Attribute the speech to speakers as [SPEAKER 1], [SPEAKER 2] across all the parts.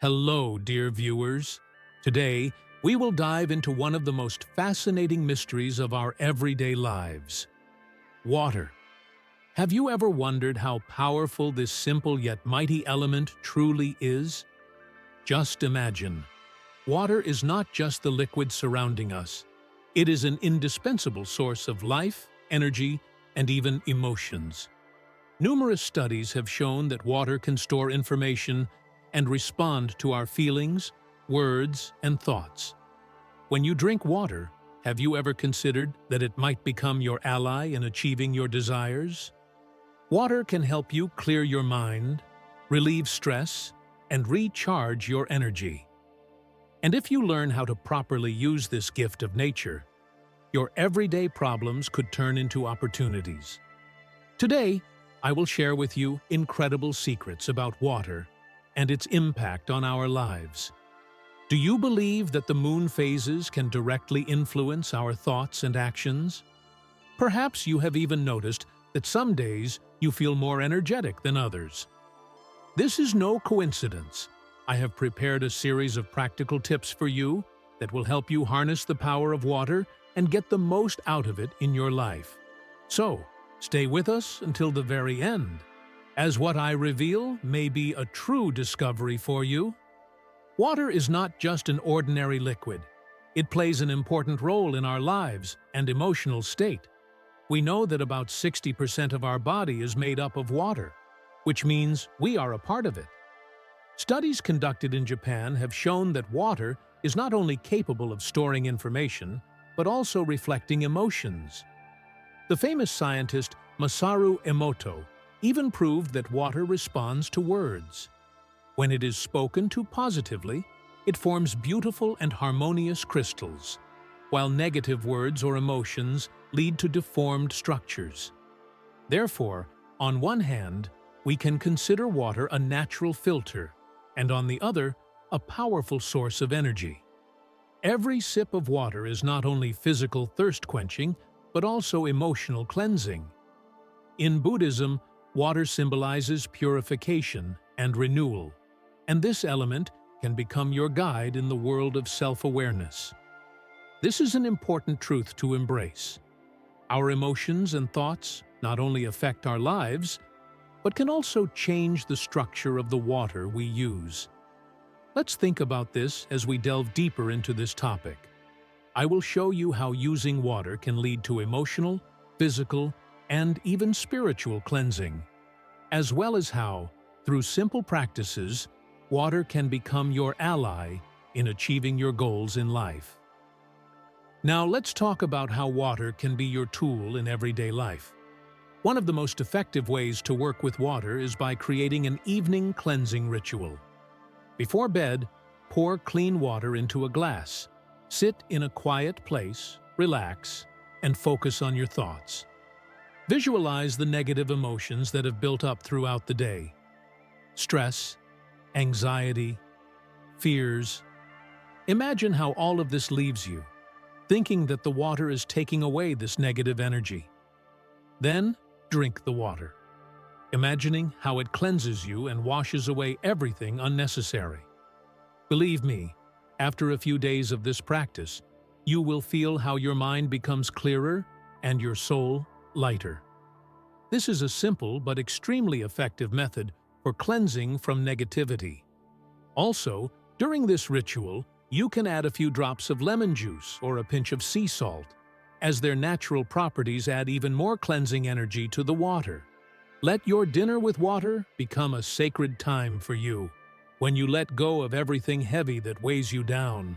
[SPEAKER 1] Hello, dear viewers. Today, we will dive into one of the most fascinating mysteries of our everyday lives: water. Have you ever wondered how powerful this simple yet mighty element truly is? Just imagine. Water is not just the liquid surrounding us. It is an indispensable source of life, energy, and even emotions. Numerous studies have shown that water can store information and respond to our feelings, words, and thoughts. When you drink water, have you ever considered that it might become your ally in achieving your desires? Water can help you clear your mind, relieve stress, and recharge your energy. And if you learn how to properly use this gift of nature, your everyday problems could turn into opportunities. Today, I will share with you incredible secrets about water and its impact on our lives. Do you believe that the moon phases can directly influence our thoughts and actions? Perhaps you have even noticed that some days you feel more energetic than others. This is no coincidence. I have prepared a series of practical tips for you that will help you harness the power of water and get the most out of it in your life. So, stay with us until the very end, as what I reveal may be a true discovery for you. Water is not just an ordinary liquid. It plays an important role in our lives and emotional state. We know that about 60% of our body is made up of water, which means we are a part of it. Studies conducted in Japan have shown that water is not only capable of storing information, but also reflecting emotions. The famous scientist Masaru Emoto even proved that water responds to words. When it is spoken to positively, it forms beautiful and harmonious crystals, while negative words or emotions lead to deformed structures. Therefore, on one hand, we can consider water a natural filter, and on the other, a powerful source of energy. Every sip of water is not only physical thirst-quenching, but also emotional cleansing. In Buddhism, water symbolizes purification and renewal, and this element can become your guide in the world of self-awareness. This is an important truth to embrace. Our emotions and thoughts not only affect our lives, but can also change the structure of the water we use. Let's think about this as we delve deeper into this topic. I will show you how using water can lead to emotional, physical, and even spiritual cleansing, as well as how, through simple practices, water can become your ally in achieving your goals in life. Now let's talk about how water can be your tool in everyday life. One of the most effective ways to work with water is by creating an evening cleansing ritual. Before bed, pour clean water into a glass. Sit in a quiet place, relax, and focus on your thoughts. Visualize the negative emotions that have built up throughout the day. Stress, anxiety, fears. Imagine how all of this leaves you, thinking that the water is taking away this negative energy. Then, drink the water, imagining how it cleanses you and washes away everything unnecessary. Believe me, after a few days of this practice, you will feel how your mind becomes clearer and your soul lighter. This is a simple but extremely effective method for cleansing from negativity. Also, during this ritual, you can add a few drops of lemon juice or a pinch of sea salt, as their natural properties add even more cleansing energy to the water. Let your dinner with water become a sacred time for you, when you let go of everything heavy that weighs you down.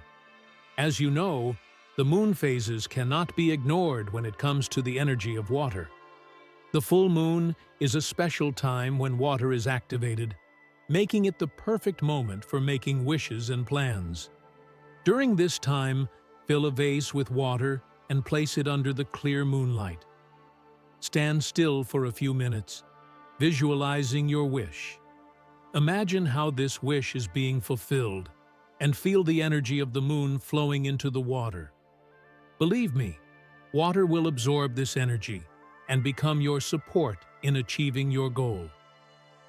[SPEAKER 1] As you know, the moon phases cannot be ignored when it comes to the energy of water. The full moon is a special time when water is activated, making it the perfect moment for making wishes and plans. During this time, fill a vase with water and place it under the clear moonlight. Stand still for a few minutes, visualizing your wish. Imagine how this wish is being fulfilled, and feel the energy of the moon flowing into the water. Believe me, water will absorb this energy and become your support in achieving your goal.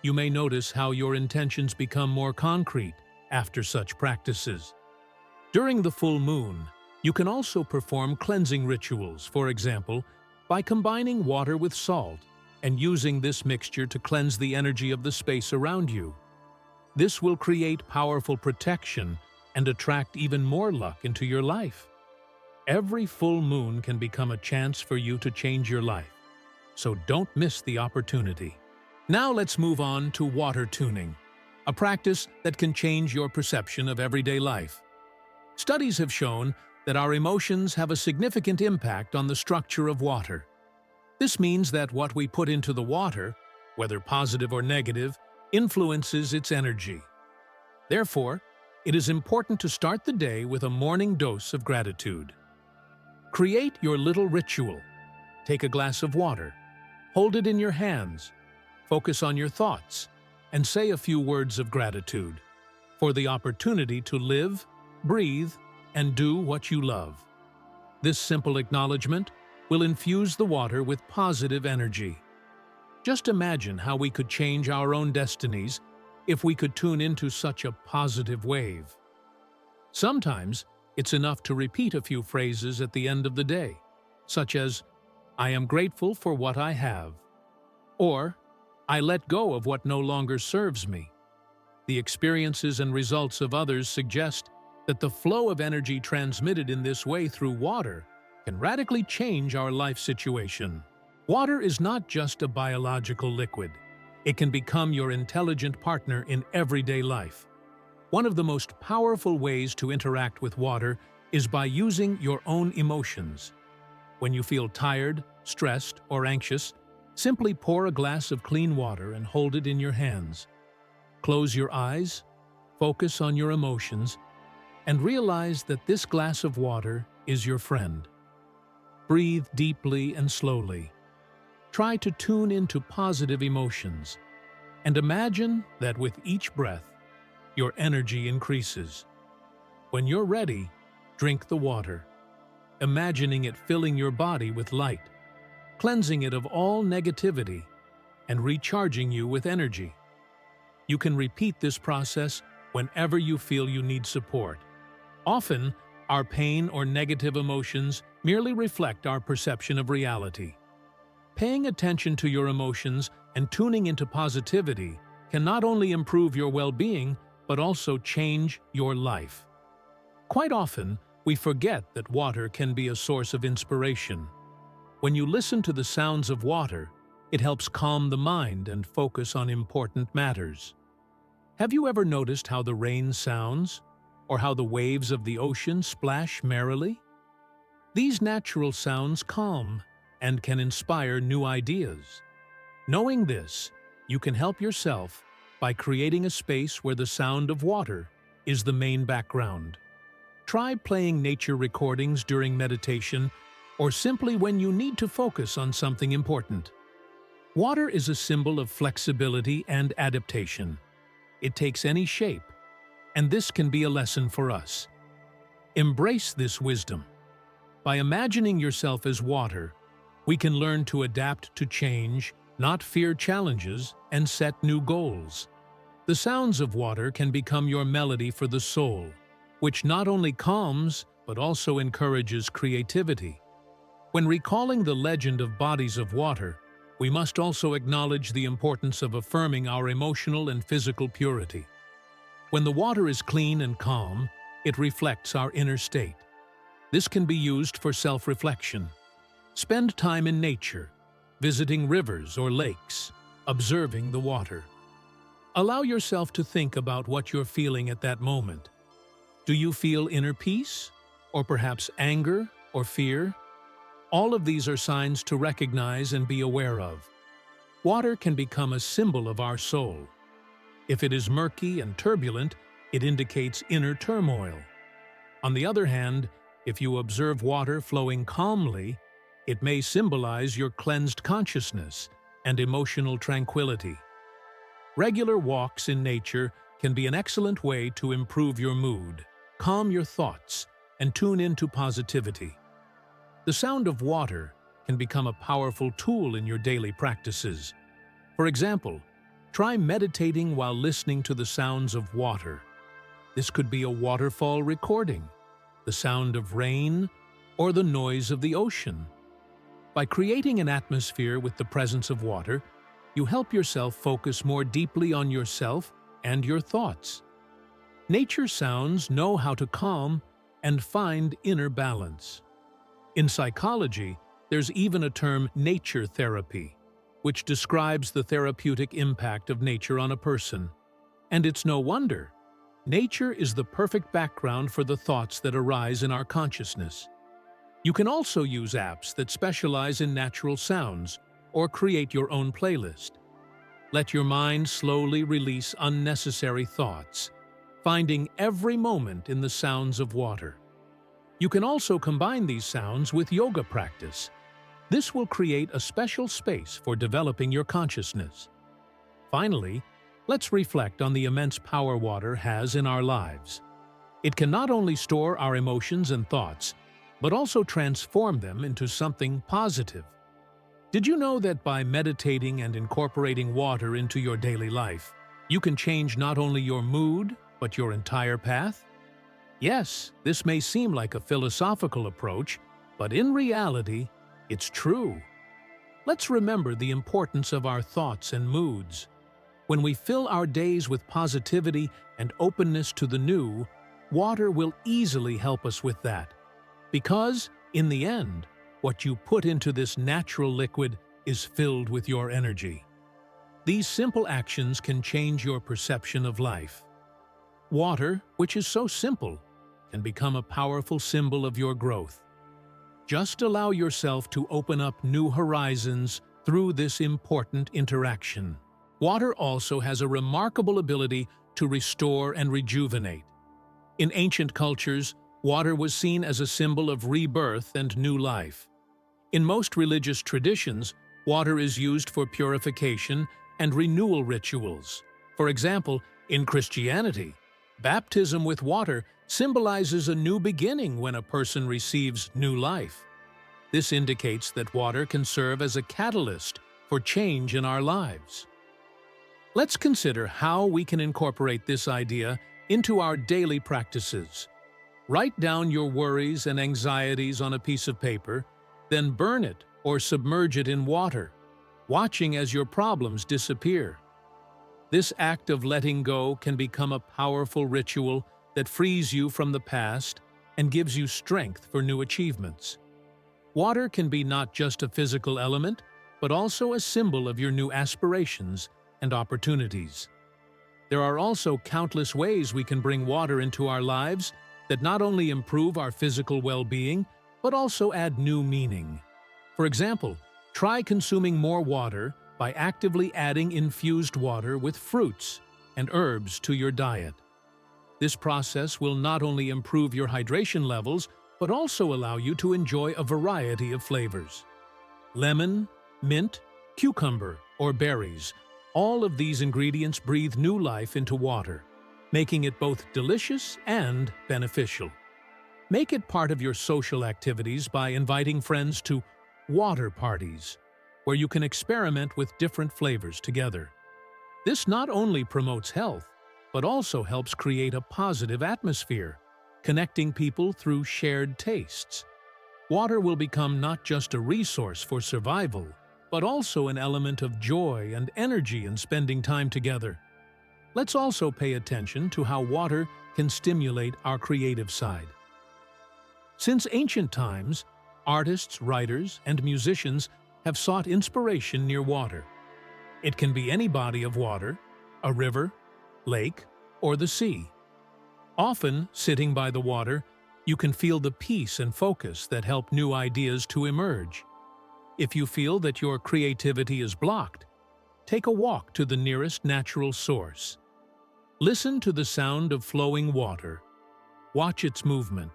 [SPEAKER 1] You may notice how your intentions become more concrete after such practices. During the full moon, you can also perform cleansing rituals, for example, by combining water with salt and using this mixture to cleanse the energy of the space around you. This will create powerful protection and attract even more luck into your life. Every full moon can become a chance for you to change your life, so don't miss the opportunity. Now let's move on to water tuning, a practice that can change your perception of everyday life. Studies have shown that our emotions have a significant impact on the structure of water. This means that what we put into the water, whether positive or negative, influences its energy. Therefore, it is important to start the day with a morning dose of gratitude. Create your little ritual. Take a glass of water, hold it in your hands, focus on your thoughts, and say a few words of gratitude for the opportunity to live, breathe, and do what you love. This simple acknowledgement will infuse the water with positive energy. Just imagine how we could change our own destinies if we could tune into such a positive wave. Sometimes, it's enough to repeat a few phrases at the end of the day, such as, "I am grateful for what I have," or "I let go of what no longer serves me." The experiences and results of others suggest that the flow of energy transmitted in this way through water can radically change our life situation. Water is not just a biological liquid. It can become your intelligent partner in everyday life. One of the most powerful ways to interact with water is by using your own emotions. When you feel tired, stressed, or anxious, simply pour a glass of clean water and hold it in your hands. Close your eyes, focus on your emotions, and realize that this glass of water is your friend. Breathe deeply and slowly. Try to tune into positive emotions, and imagine that with each breath, your energy increases. When you're ready, drink the water, imagining it filling your body with light, cleansing it of all negativity, and recharging you with energy. You can repeat this process whenever you feel you need support. Often, our pain or negative emotions merely reflect our perception of reality. Paying attention to your emotions and tuning into positivity can not only improve your well-being, but also change your life. Quite often, we forget that water can be a source of inspiration. When you listen to the sounds of water, it helps calm the mind and focus on important matters. Have you ever noticed how the rain sounds, or how the waves of the ocean splash merrily? These natural sounds calm and can inspire new ideas. Knowing this, you can help yourself by creating a space where the sound of water is the main background. Try playing nature recordings during meditation or simply when you need to focus on something important. Water is a symbol of flexibility and adaptation. It takes any shape, and this can be a lesson for us. Embrace this wisdom. By imagining yourself as water, we can learn to adapt to change, not fear challenges, and set new goals. The sounds of water can become your melody for the soul, which not only calms but also encourages creativity. When recalling the legend of bodies of water, we must also acknowledge the importance of affirming our emotional and physical purity. When the water is clean and calm, it reflects our inner state. This can be used for self-reflection. Spend time in nature, visiting rivers or lakes, observing the water. Allow yourself to think about what you're feeling at that moment. Do you feel inner peace, or perhaps anger or fear? All of these are signs to recognize and be aware of. Water can become a symbol of our soul. If it is murky and turbulent, it indicates inner turmoil. On the other hand, if you observe water flowing calmly, it may symbolize your cleansed consciousness and emotional tranquility. Regular walks in nature can be an excellent way to improve your mood, calm your thoughts, and tune into positivity. The sound of water can become a powerful tool in your daily practices. For example, try meditating while listening to the sounds of water. This could be a waterfall recording, the sound of rain, or the noise of the ocean. By creating an atmosphere with the presence of water, you help yourself focus more deeply on yourself and your thoughts. Nature sounds know how to calm and find inner balance. In psychology, there's even a term nature therapy, which describes the therapeutic impact of nature on a person. And it's no wonder. Nature is the perfect background for the thoughts that arise in our consciousness. You can also use apps that specialize in natural sounds or create your own playlist. Let your mind slowly release unnecessary thoughts, finding every moment in the sounds of water. You can also combine these sounds with yoga practice. This will create a special space for developing your consciousness. Finally, let's reflect on the immense power water has in our lives. It can not only store our emotions and thoughts, but also transform them into something positive. Did you know that by meditating and incorporating water into your daily life, you can change not only your mood, but your entire path? Yes, this may seem like a philosophical approach, but in reality, it's true. Let's remember the importance of our thoughts and moods. When we fill our days with positivity and openness to the new, water will easily help us with that. Because, in the end, what you put into this natural liquid is filled with your energy. These simple actions can change your perception of life. Water, which is so simple, can become a powerful symbol of your growth. Just allow yourself to open up new horizons through this important interaction. Water also has a remarkable ability to restore and rejuvenate. In ancient cultures, water was seen as a symbol of rebirth and new life. In most religious traditions, water is used for purification and renewal rituals. For example, in Christianity, baptism with water symbolizes a new beginning when a person receives new life. This indicates that water can serve as a catalyst for change in our lives. Let's consider how we can incorporate this idea into our daily practices. Write down your worries and anxieties on a piece of paper, then burn it or submerge it in water, watching as your problems disappear. This act of letting go can become a powerful ritual that frees you from the past and gives you strength for new achievements. Water can be not just a physical element, but also a symbol of your new aspirations and opportunities. There are also countless ways we can bring water into our lives that not only improve our physical well-being, but also add new meaning. For example, try consuming more water by actively adding infused water with fruits and herbs to your diet. This process will not only improve your hydration levels, but also allow you to enjoy a variety of flavors. Lemon, mint, cucumber, or berries, all of these ingredients breathe new life into water, making it both delicious and beneficial. Make it part of your social activities by inviting friends to water parties, where you can experiment with different flavors together. This not only promotes health, but also helps create a positive atmosphere, connecting people through shared tastes. Water will become not just a resource for survival, but also an element of joy and energy in spending time together. Let's also pay attention to how water can stimulate our creative side. Since ancient times, artists, writers, and musicians have sought inspiration near water. It can be any body of water, a river, lake, or the sea. Often, sitting by the water, you can feel the peace and focus that help new ideas to emerge. If you feel that your creativity is blocked, take a walk to the nearest natural source. Listen to the sound of flowing water. Watch its movement.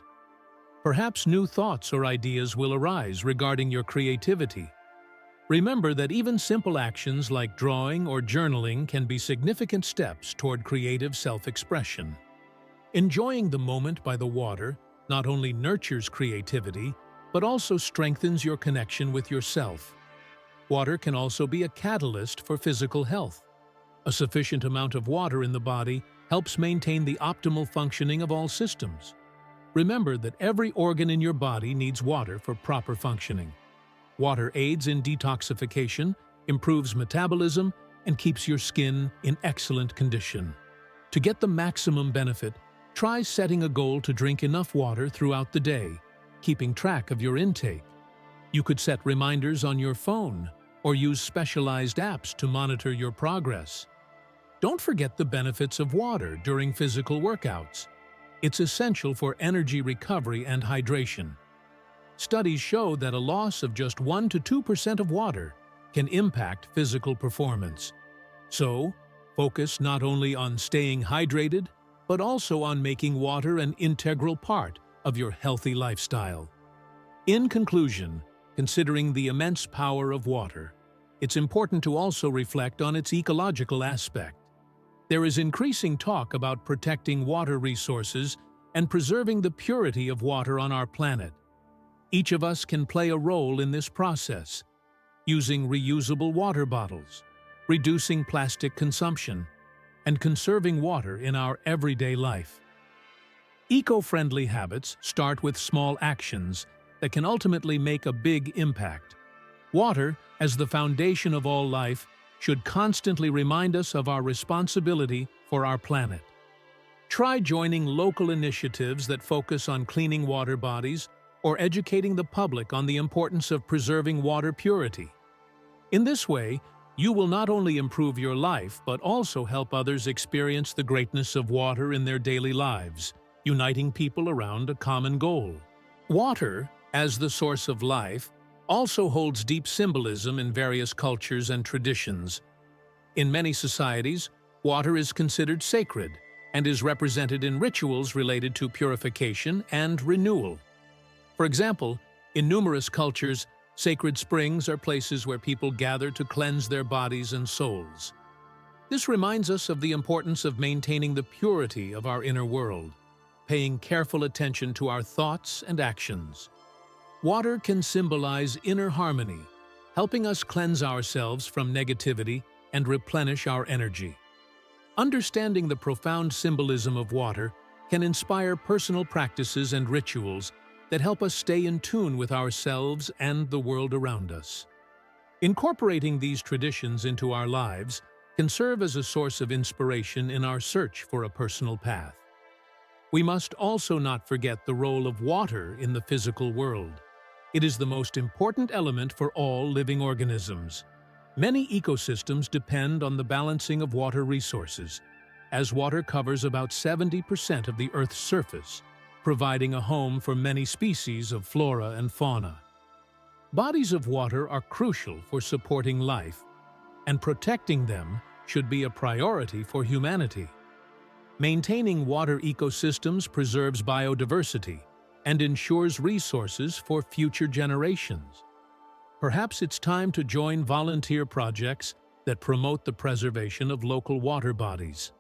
[SPEAKER 1] Perhaps new thoughts or ideas will arise regarding your creativity. Remember that even simple actions like drawing or journaling can be significant steps toward creative self-expression. Enjoying the moment by the water not only nurtures creativity, but also strengthens your connection with yourself. Water can also be a catalyst for physical health. A sufficient amount of water in the body helps maintain the optimal functioning of all systems. Remember that every organ in your body needs water for proper functioning. Water aids in detoxification, improves metabolism, and keeps your skin in excellent condition. To get the maximum benefit, try setting a goal to drink enough water throughout the day, keeping track of your intake. You could set reminders on your phone or use specialized apps to monitor your progress. Don't forget the benefits of water during physical workouts. It's essential for energy recovery and hydration. Studies show that a loss of just 1 to 2% of water can impact physical performance. So, focus not only on staying hydrated, but also on making water an integral part of your healthy lifestyle. In conclusion, considering the immense power of water, it's important to also reflect on its ecological aspect. There is increasing talk about protecting water resources and preserving the purity of water on our planet. Each of us can play a role in this process, using reusable water bottles, reducing plastic consumption, and conserving water in our everyday life. Eco-friendly habits start with small actions that can ultimately make a big impact. Water, as the foundation of all life, should constantly remind us of our responsibility for our planet. Try joining local initiatives that focus on cleaning water bodies or educating the public on the importance of preserving water purity. In this way, you will not only improve your life but also help others experience the greatness of water in their daily lives, uniting people around a common goal. Water, as the source of life, also holds deep symbolism in various cultures and traditions. In many societies, water is considered sacred and is represented in rituals related to purification and renewal. For example, in numerous cultures, sacred springs are places where people gather to cleanse their bodies and souls. This reminds us of the importance of maintaining the purity of our inner world, paying careful attention to our thoughts and actions. Water can symbolize inner harmony, helping us cleanse ourselves from negativity and replenish our energy. Understanding the profound symbolism of water can inspire personal practices and rituals that help us stay in tune with ourselves and the world around us. Incorporating these traditions into our lives can serve as a source of inspiration in our search for a personal path. We must also not forget the role of water in the physical world. It is the most important element for all living organisms. Many ecosystems depend on the balancing of water resources, as water covers about 70% of the Earth's surface, providing a home for many species of flora and fauna. Bodies of water are crucial for supporting life, and protecting them should be a priority for humanity. Maintaining water ecosystems preserves biodiversity and ensures resources for future generations. Perhaps it's time to join volunteer projects that promote the preservation of local water bodies.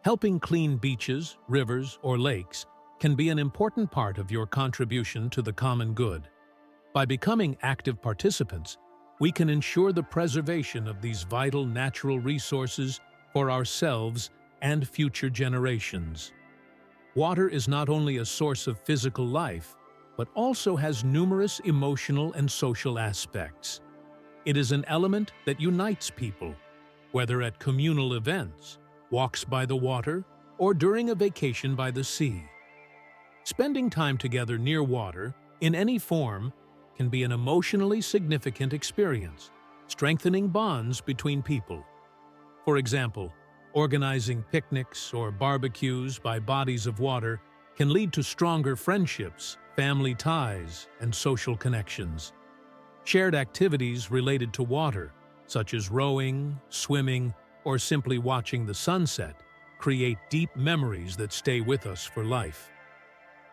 [SPEAKER 1] Helping clean beaches, rivers, or lakes can be an important part of your contribution to the common good. By becoming active participants, we can ensure the preservation of these vital natural resources for ourselves and future generations. Water is not only a source of physical life, but also has numerous emotional and social aspects. It is an element that unites people, whether at communal events, walks by the water, or during a vacation by the sea. Spending time together near water, in any form, can be an emotionally significant experience, strengthening bonds between people. For example, organizing picnics or barbecues by bodies of water can lead to stronger friendships, family ties, and social connections. Shared activities related to water, such as rowing, swimming, or simply watching the sunset, create deep memories that stay with us for life.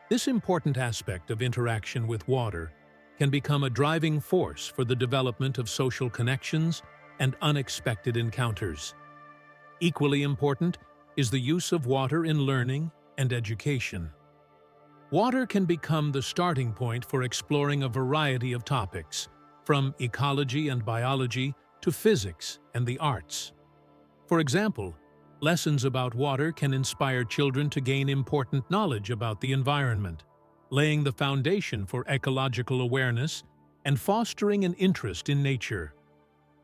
[SPEAKER 1] This important aspect of interaction with water can become a driving force for the development of social connections and unexpected encounters. Equally important is the use of water in learning and education. Water can become the starting point for exploring a variety of topics, from ecology and biology to physics and the arts. For example, Lessons about water can inspire children to gain important knowledge about the environment, laying the foundation for ecological awareness and fostering an interest in nature.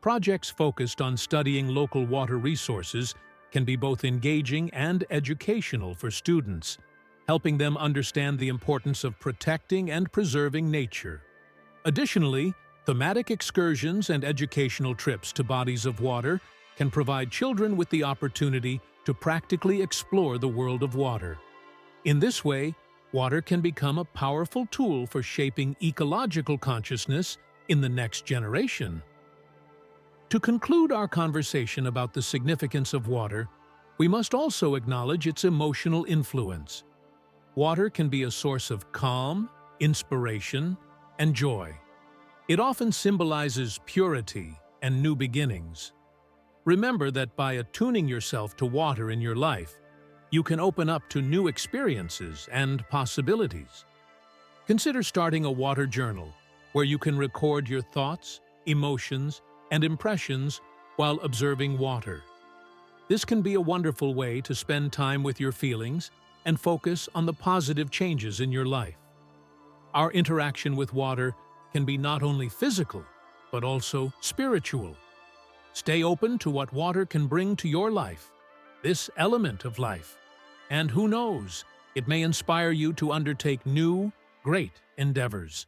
[SPEAKER 1] Projects focused on studying local water resources can be both engaging and educational for students, helping them understand the importance of protecting and preserving nature. Additionally, thematic excursions and educational trips to bodies of water can provide children with the opportunity to practically explore the world of water. In this way, water can become a powerful tool for shaping ecological consciousness in the next generation. To conclude our conversation about the significance of water, we must also acknowledge its emotional influence. Water can be a source of calm, inspiration, and joy. It often symbolizes purity and new beginnings. Remember that by attuning yourself to water in your life, you can open up to new experiences and possibilities. Consider starting a water journal, where you can record your thoughts, emotions, and impressions while observing water. This can be a wonderful way to spend time with your feelings and focus on the positive changes in your life. Our interaction with water can be not only physical, but also spiritual. Stay open to what water can bring to your life, this element of life. And who knows, it may inspire you to undertake new, great endeavors.